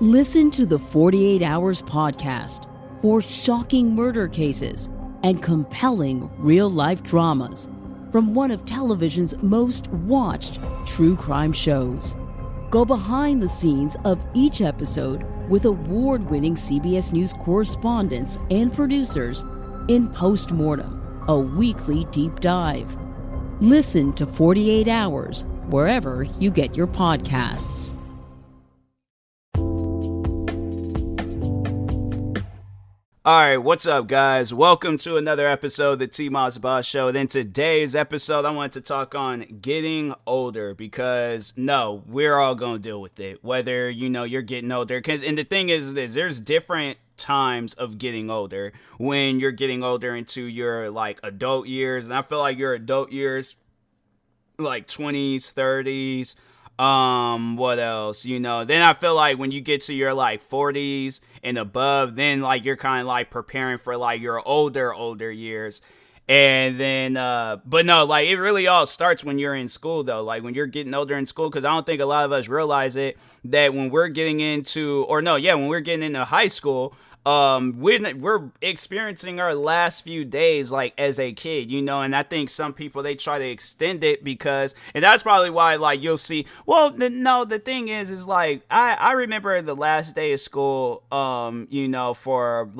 Listen to the 48 Hours podcast for shocking murder cases and compelling real-life dramas from one of television's most watched true crime shows. Go behind the scenes of each episode with award-winning CBS News correspondents and producers in Postmortem, a weekly deep dive. Listen to 48 Hours wherever you get your podcasts. Alright, what's up guys? Welcome to another episode of the TMossBoss Show. And in today's episode, I want to talk on getting older because, no, we're all going to deal with it. Whether, you're getting older. And the thing is this, there's different times of getting older. When you're getting older into your, adult years. And I feel like your adult years, 20s, 30s. What else? Then I feel like when you get to your 40s and above, then you're kind of preparing for your older years. And then, but no, it really all starts when you're in school though, when you're getting older in school, because I don't think a lot of us realize it, that when we're getting into, when we're getting into high school, we're experiencing our last few days as a kid, and I think some people, they try to extend it because, and that's probably why you'll see, the thing is I remember the last day of school, for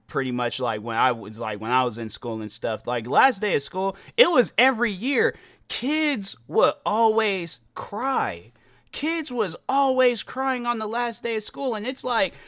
pretty much when I was in school and stuff, last day of school, it was every year. Kids would always cry. Kids was always crying on the last day of school, and it's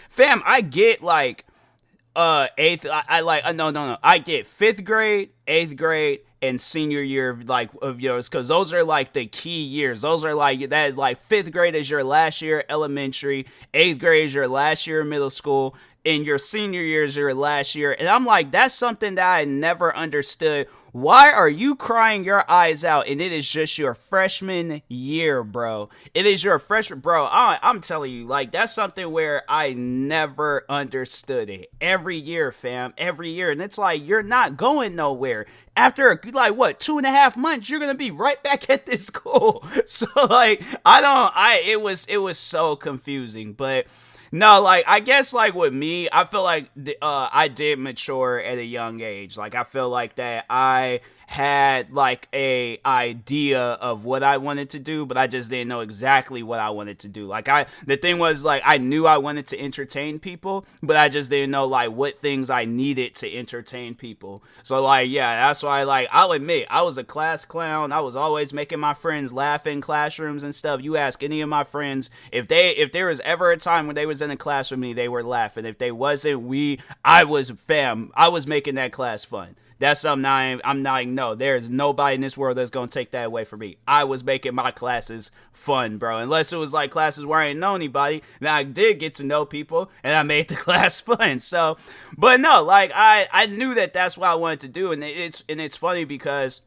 fam, I get eighth, I get 5th grade, 8th grade, and senior year of yours, because those are the key years. Those are that 5th grade is your last year elementary, 8th grade is your last year of middle school, and your senior year is your last year. And I'm that's something that I never understood. Why are you crying your eyes out and it is just your freshman year, bro? It is your freshman, bro. I'm telling you, that's something where I never understood it. Every year, fam, every year. And it's you're not going nowhere. After 2.5 months, you're going to be right back at this school. So it was so confusing, but no, I guess, with me, I feel I did mature at a young age. I feel that I had, a idea of what I wanted to do, but I just didn't know exactly what I wanted to do. The thing was, I knew I wanted to entertain people, but I just didn't know, what things I needed to entertain people. So, yeah, that's why, I'll admit, I was a class clown. I was always making my friends laugh in classrooms and stuff. You ask any of my friends, if there was ever a time when they was in a class with me, they were laughing. If they wasn't, I was making that class fun. That's something I'm not, no, there's nobody in this world that's going to take that away from me. I was making my classes fun, bro. Unless it was classes where I didn't know anybody, then I did get to know people and I made the class fun. So, but no, I knew that that's what I wanted to do. And it's funny because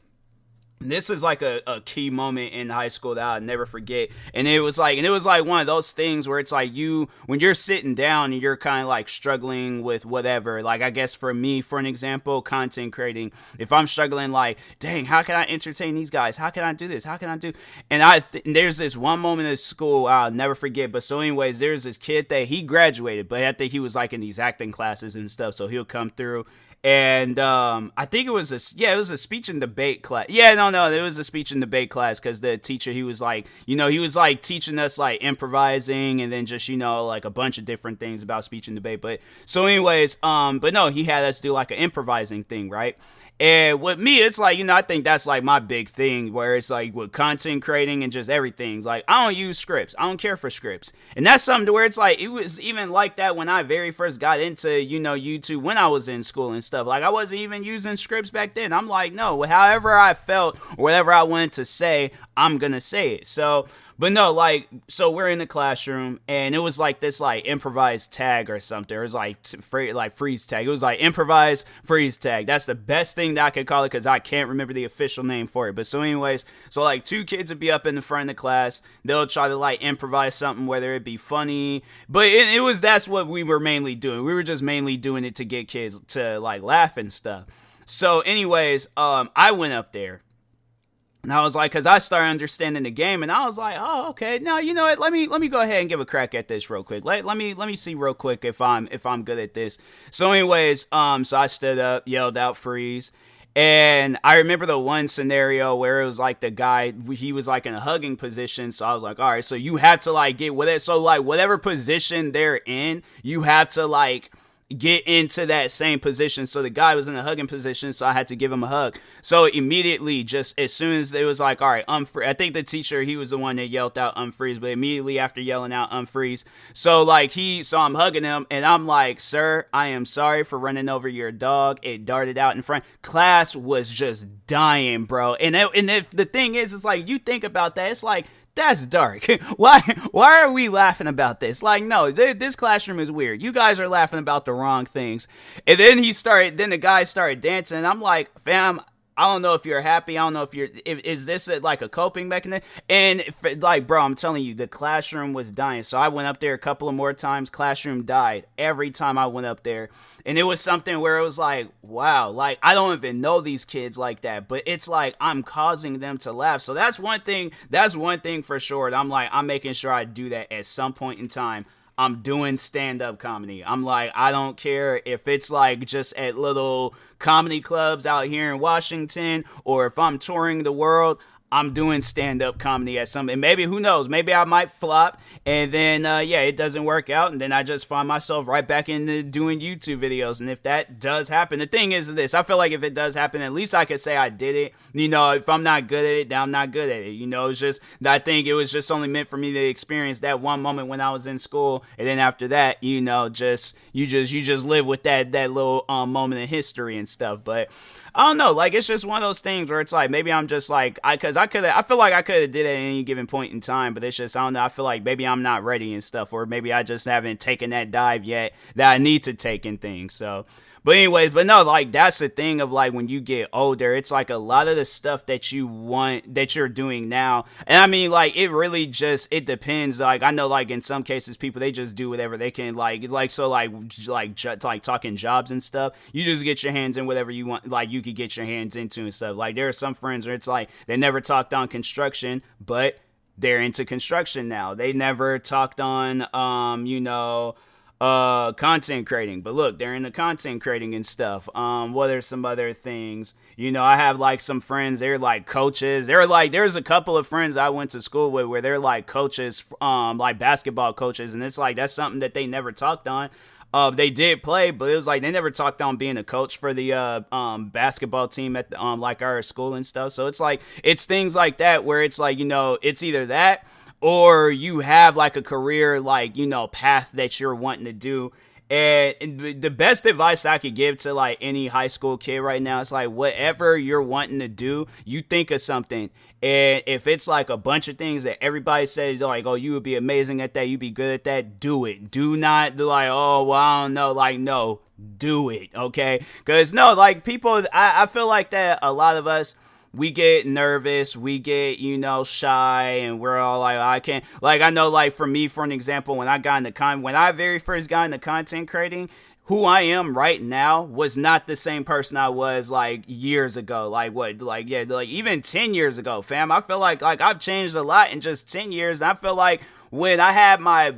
this is a key moment in high school that I'll never forget. And it was one of those things where it's when you're sitting down and you're kind of struggling with whatever, I guess for me, for an example, content creating, if I'm struggling, dang, how can I entertain these guys? How can I do this? How can I do? And there's this one moment at school I'll never forget. But so anyways, there's this kid that he graduated, but I think he was in these acting classes and stuff. So he'll come through. And I think it was a speech and debate class. Yeah, no, it was a speech and debate class because the teacher, he was teaching us improvising and then just, a bunch of different things about speech and debate. But so anyways, but no, he had us do an improvising thing, right? And with me, it's I think that's my big thing where it's with content creating and just everything. I don't use scripts. I don't care for scripts. And that's something to where it's it was even like that when I very first got into, YouTube when I was in school and stuff. I wasn't even using scripts back then. I'm no, however I felt, or whatever I wanted to say, I'm going to say it. So, but no, so we're in the classroom and it was this improvised tag or something. It was freeze tag. It was improvise freeze tag. That's the best thing that I could call it because I can't remember the official name for it. But so anyways, so 2 kids would be up in the front of the class. They'll try to improvise something, whether it be funny. But that's what we were mainly doing. We were just mainly doing it to get kids to laugh and stuff. So anyways, I went up there. And I was like, because I started understanding the game, and I was like, oh, okay, no, you know what? Let me go ahead and give a crack at this real quick. Let me see real quick if I'm good at this. So, anyways, so I stood up, yelled out, freeze. And I remember the one scenario where it was like the guy, he was like in a hugging position. So I was like, all right, so you have to like get with it. So like whatever position they're in, you have to like get into that same position. So the guy was in a hugging position, so I had to give him a hug. So immediately, just as soon as it was like, all right, unfreeze. I think the teacher, he was the one that yelled out unfreeze, but immediately after yelling out unfreeze, so like so I'm hugging him, and I'm like, sir, I am sorry for running over your dog. It darted out in front. Class was just dying, bro. And if the thing is, it's like, you think about that, it's like, that's dark. Why are we laughing about this? Like, no, this classroom is weird. You guys are laughing about the wrong things. And then the guy started dancing, and I'm like, fam, I don't know if you're happy. I don't know if is this like a coping mechanism? And like, bro, I'm telling you, the classroom was dying. So I went up there a couple of more times. Classroom died every time I went up there. And it was something where it was like, wow, like, I don't even know these kids like that, but it's like, I'm causing them to laugh. So that's one thing for sure. I'm like, I'm making sure I do that at some point in time. I'm doing stand-up comedy. I'm like, I don't care if it's like just at little comedy clubs out here in Washington, or if I'm touring the world, I'm doing stand-up comedy at some, and maybe, who knows, maybe I might flop, and then, it doesn't work out, and then I just find myself right back into doing YouTube videos. And if that does happen, the thing is this, I feel like if it does happen, at least I could say I did it. You know, if I'm not good at it, then I'm not good at it. You know, it's just, I think it was just only meant for me to experience that one moment when I was in school, and then after that, you know, you just live with that little moment in history and stuff. But I don't know, like, it's just one of those things where it's like, maybe I'm just like, I feel like I could have did it at any given point in time, but it's just, I don't know, I feel like maybe I'm not ready and stuff, or maybe I just haven't taken that dive yet that I need to take in things. So, but anyways, but no, like, that's the thing of like, when you get older, it's like a lot of the stuff that you want, that you're doing now. And I mean, like, it really just, it depends. Like, I know, like, in some cases, people, they just do whatever they can, so talking jobs and stuff, you just get your hands in whatever you want, like, you could get your hands into and stuff. Like, there are some friends where it's like, they never talked on construction, but they're into construction now. They never talked on, content creating, but look, they're into content creating and stuff. What are some other things? You know, I have like some friends, they're like coaches. They're like, there's a couple of friends I went to school with where they're like coaches, like basketball coaches, and it's like, that's something that they never talked on. They did play, but it was like they never talked on being a coach for the basketball team at the, like our school and stuff. So it's like, it's things like that where it's like, you know, it's either that, or you have like a career, like, you know, path that you're wanting to do. And the best advice I could give to like any high school kid right now is like, whatever you're wanting to do, you think of something. And if it's like a bunch of things that everybody says like, oh, you would be amazing at that, you'd be good at that, do it. Do not do like, oh, well, I don't know. Like, no, do it. Okay. Because no, like, people, I feel like that a lot of us, we get nervous, we get, you know, shy, and we're all like, I can't, like, I know, like, for me, for an example, when I very first got into content creating, who I am right now was not the same person I was like years ago. Like even 10 years ago, fam. I feel like I've changed a lot in just 10 years. And I feel like when I had my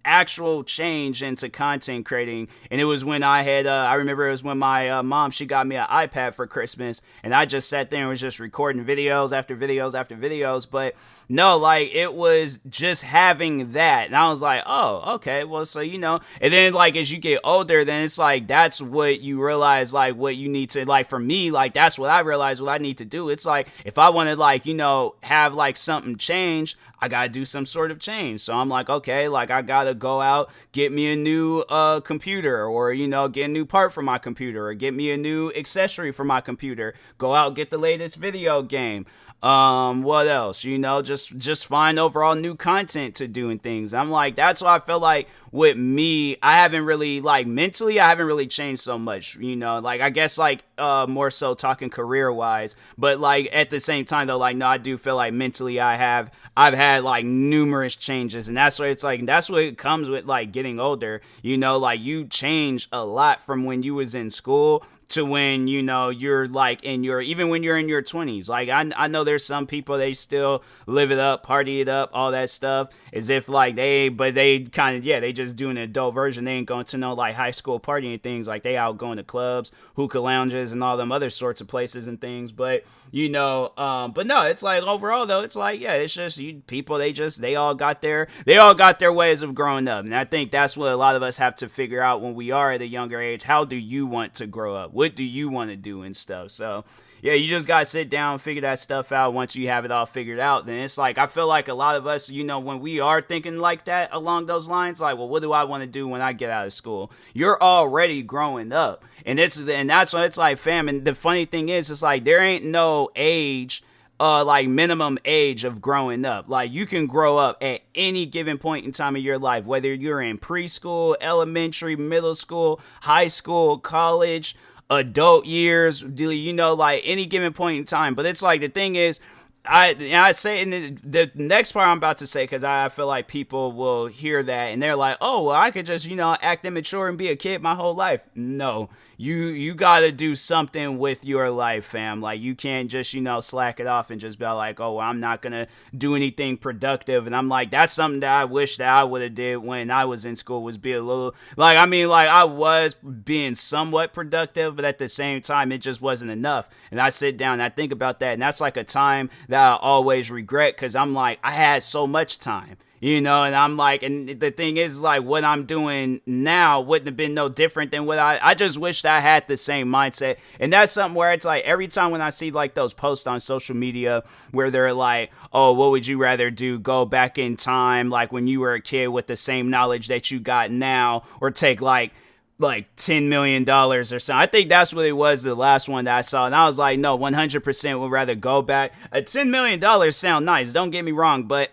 actual change into content creating, and it was when I had I remember it was when my mom, she got me an iPad for Christmas, and I just sat there and was just recording videos after videos after videos. But no, like, it was just having that, and I was like, oh, okay, well, so, you know. And then, like, as you get older, then it's like, that's what you realize, like, what you need to, like, for me, like, that's what I realized what I need to do. It's like, if I want to, like, you know, have like something change, I gotta do some sort of change. So I'm like, okay, like, I gotta go out, get me a new computer, or, you know, get a new part for my computer, or get me a new accessory for my computer, go out, get the latest video game. What else? You know, just find overall new content to do and things. I'm like, that's why I feel like with me, I haven't really, like, mentally, I haven't really changed so much, you know, like, I guess, like, more so talking career wise, but like, at the same time though, like, no, I do feel like mentally I've had like numerous changes, and that's what it's like, that's what it comes with like getting older, you know, like, you change a lot from when you was in school to when, you know, you're like in your, even when you're in your 20s. Like, I know there's some people, they still live it up, party it up, all that stuff, as if like but they kind of, yeah, they just doing an adult version. They ain't going to no like high school partying things. Like, they out going to clubs, hookah lounges, and all them other sorts of places and things. But, you know, but no, it's like overall though, it's like, yeah, it's just people, they all got their ways of growing up. And I think that's what a lot of us have to figure out when we are at a younger age. How do you want to grow up? What do you want to do and stuff? So yeah, you just gotta sit down, figure that stuff out. Once you have it all figured out, then it's like, I feel like a lot of us, you know, when we are thinking like that along those lines, like, well, what do I want to do when I get out of school? You're already growing up, and that's what it's like, fam. And the funny thing is, it's like there ain't no age, like minimum age of growing up. Like, you can grow up at any given point in time of your life, whether you're in preschool, elementary, middle school, high school, college, adult years, you know, like any given point in time. But it's like, the thing is, I say in the next part I'm about to say, because I feel like people will hear that and they're like, oh, well, I could just, you know, act immature and be a kid my whole life. No, you gotta do something with your life, fam. Like, you can't just, you know, slack it off and just be like, oh, well, I'm not gonna do anything productive. And I'm like, that's something that I wish that I would have did when I was in school, was be a little, like, I mean, like, I was being somewhat productive, but at the same time, it just wasn't enough. And I sit down and I think about that, and that's like a time that I always regret, because I'm like, I had so much time, you know, and I'm like, and the thing is, like, what I'm doing now wouldn't have been no different than what I just wish that I had the same mindset. And that's something where it's like, every time when I see like those posts on social media where they're like, oh, what would you rather do, go back in time, like when you were a kid with the same knowledge that you got now, or take like $10 million or something. I think that's what it was, the last one that I saw. And I was like, no, 100% would rather go back. $10 million sound nice, don't get me wrong, but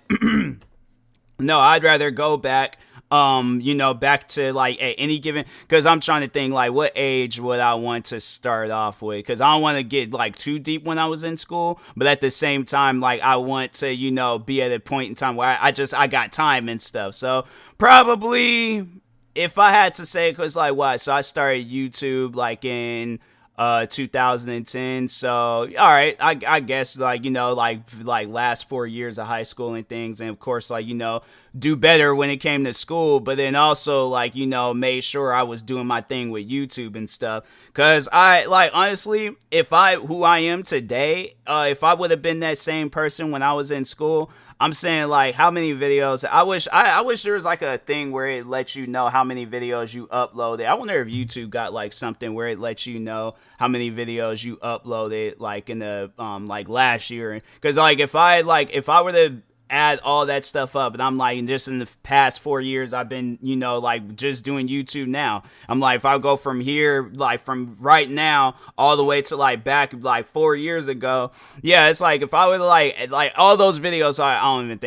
no, I'd rather go back, you know, back to like at any given, because I'm trying to think like, what age would I want to start off with? Because I don't want to get like too deep when I was in school, but at the same time, like, I want to, you know, be at a point in time where I got time and stuff. So probably, if I had to say, because like, what? So I started YouTube like in 2010. So all right, I guess like, you know, like last 4 years of high school and things, and of course, like, you know, do better when it came to school, but then also like, you know, made sure I was doing my thing with YouTube and stuff. Cause I like, honestly, who I am today, if I would have been that same person when I was in school, I'm saying, like, how many videos, I wish there was like a thing where it lets you know how many videos you uploaded. I wonder if YouTube got like something where it lets you know how many videos you uploaded like in the like last year. Cause like, if I were to add all that stuff up, and I'm like, just in the past 4 years I've been, you know, like just doing YouTube now, I'm like, if I go from here, like from right now all the way to like back like 4 years ago, yeah, it's like, if I were to like all those videos, I don't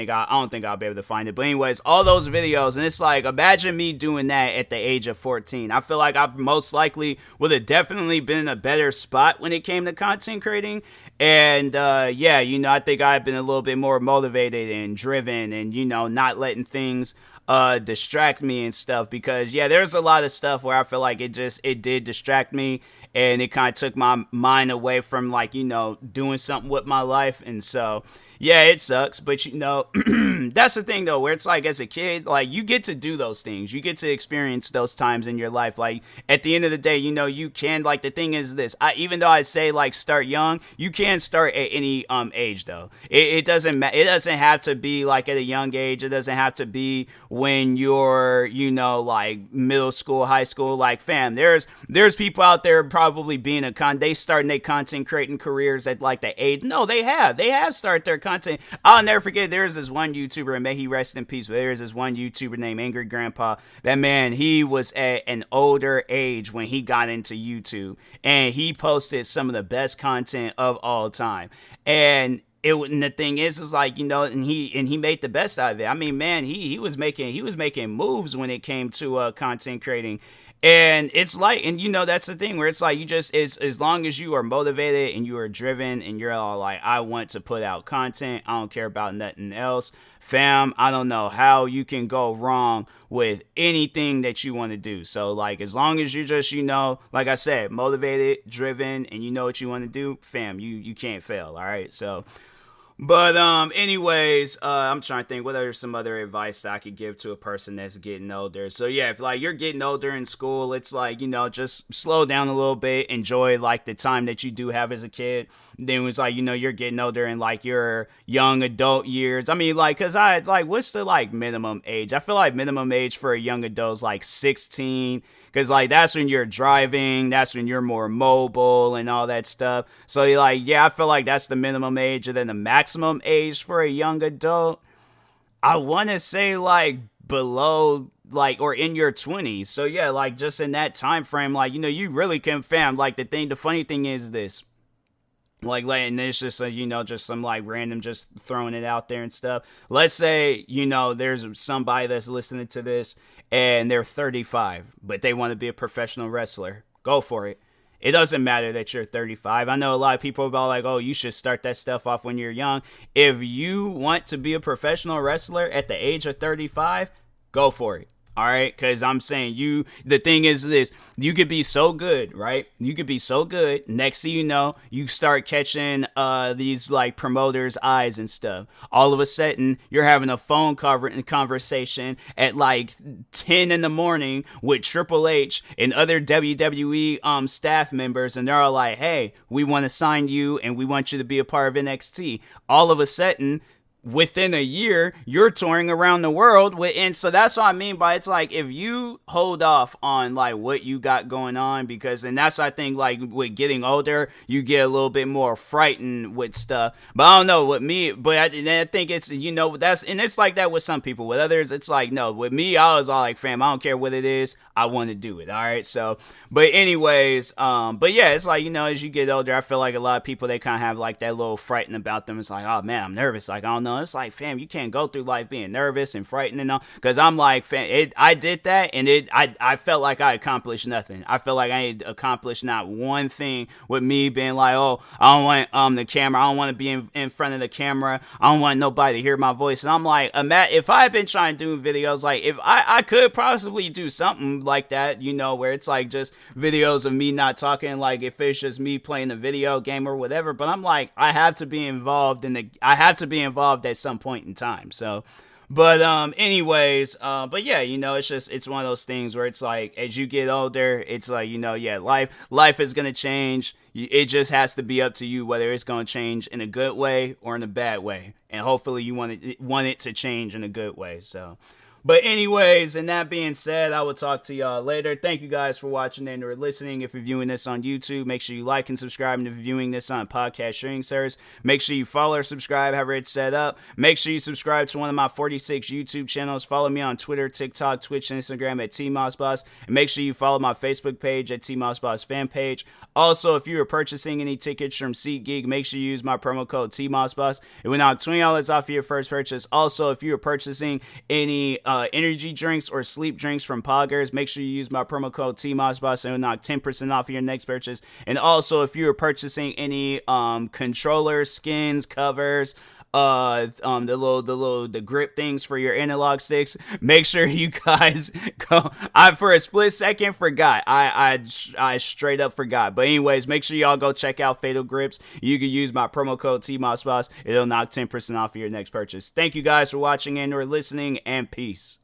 think I'll be able to find it, but anyways, all those videos, and it's like, imagine me doing that at the age of 14. I feel like I most likely would have definitely been in a better spot when it came to content creating. And yeah, you know, I think I've been a little bit more motivated and driven, and, you know, not letting things distract me and stuff, because yeah, there's a lot of stuff where I feel like it did distract me, and it kind of took my mind away from, like, you know, doing something with my life. And so yeah, it sucks, but you know, that's the thing though, where it's like, as a kid, like, you get to do those things, you get to experience those times in your life. Like, at the end of the day, you know, you can, like, the thing is this, even though I say like start young, you can start at any age though. It doesn't have to be like at a young age. It doesn't have to be when you're, you know, like middle school, high school. Like, fam, there's people out there probably being they starting their content creating careers at like the age. No, they have started their content. I'll never forget, there's this one YouTuber, and may he rest in peace, but there's this one YouTuber named Angry Grandpa. That man, he was at an older age when he got into YouTube, and he posted some of the best content of all time. And and the thing is like, you know, and he made the best out of it. I mean, man, he was making moves when it came to content creating. And it's like, and you know, that's the thing where it's like, you just, as long as you are motivated and you are driven and you're all like, I want to put out content, I don't care about nothing else, fam, I don't know how you can go wrong with anything that you want to do. So like, as long as you're just, you know, like I said, motivated, driven, and you know what you want to do, fam, you can't fail. All right. So, but anyways, I'm trying to think what are some other advice that I could give to a person that's getting older. So yeah, if like you're getting older in school, it's like, you know, just slow down a little bit, enjoy like the time that you do have as a kid. Then it's like, you know, you're getting older in like your young adult years. I mean, like, cause I like, what's the like minimum age? I feel like minimum age for a young adult is like 16. Because, like, that's when you're driving. That's when you're more mobile and all that stuff. So, like, yeah, I feel like that's the minimum age. And then the maximum age for a young adult, I want to say, like, below, like, or in your 20s. So, yeah, like, just in that time frame, like, you know, you really can, fam. Like, the funny thing is this. Like, and it's just, you know, just some, like, random just throwing it out there and stuff. Let's say, you know, there's somebody that's listening to this and they're 35, but they want to be a professional wrestler. Go for it. It doesn't matter that you're 35. I know a lot of people about like, oh, you should start that stuff off when you're young. If you want to be a professional wrestler at the age of 35, go for it. All right, because I'm saying the thing is this, you could be so good, right? You could be so good. Next thing you know, you start catching these like promoters' eyes and stuff. All of a sudden, you're having a phone conversation at like 10 in the morning with Triple H and other WWE staff members, and they're all like, hey, we want to sign you and we want you to be a part of NXT. All of a sudden, within a year, you're touring around the world and so that's what I mean by it's like if you hold off on like what you got going on, because and that's I think like with getting older you get a little bit more frightened with stuff. But I don't know with me, but I think it's, you know, that's, and it's like that with some people. With others it's like no, with me I was all like, fam, I don't care what it is, I want to do it. All right, so but anyways, but yeah, it's like, you know, as you get older, I feel like a lot of people, they kind of have like that little frightened about them. It's like, oh man, I'm nervous, like I don't know. It's like, fam, you can't go through life being nervous and frightened and all. Because I'm like, fam, I did that, and I felt like I accomplished nothing. I felt like I ain't accomplished not one thing with me being like, oh, I don't want the camera. I don't want to be in front of the camera. I don't want nobody to hear my voice. And I'm like, if I had been trying to do videos, like if I could possibly do something like that, you know, where it's like just videos of me not talking, like if it's just me playing a video game or whatever. But I'm like, I have to be involved at some point in time. So but anyways, but yeah, you know, it's one of those things where it's like as you get older, it's like, you know, yeah, life is gonna change. It just has to be up to you whether it's gonna change in a good way or in a bad way, and hopefully you want it to change in a good way. So but anyways, and that being said, I will talk to y'all later. Thank you guys for watching and or listening. If you're viewing this on YouTube, make sure you like and subscribe. And if you're viewing this on podcast streaming service, make sure you follow or subscribe, however it's set up. Make sure you subscribe to one of my 46 YouTube channels. Follow me on Twitter, TikTok, Twitch, and Instagram at TMossBoss. And make sure you follow my Facebook page at TMossBoss fan page. Also, if you are purchasing any tickets from SeatGeek, make sure you use my promo code TMossBoss. It will knock $20 off of your first purchase. Also, if you are purchasing any energy drinks or sleep drinks from Poggers, make sure you use my promo code TMossBoss and it'll knock 10% off of your next purchase. And also, if you are purchasing any controllers, skins, covers, the grip things for your analog sticks, make sure you guys go. I for a split second forgot. I straight up forgot. But anyways, make sure y'all go check out Fatal Grips. You can use my promo code TMossBoss. It'll knock 10% off of your next purchase. Thank you guys for watching and or listening, and peace.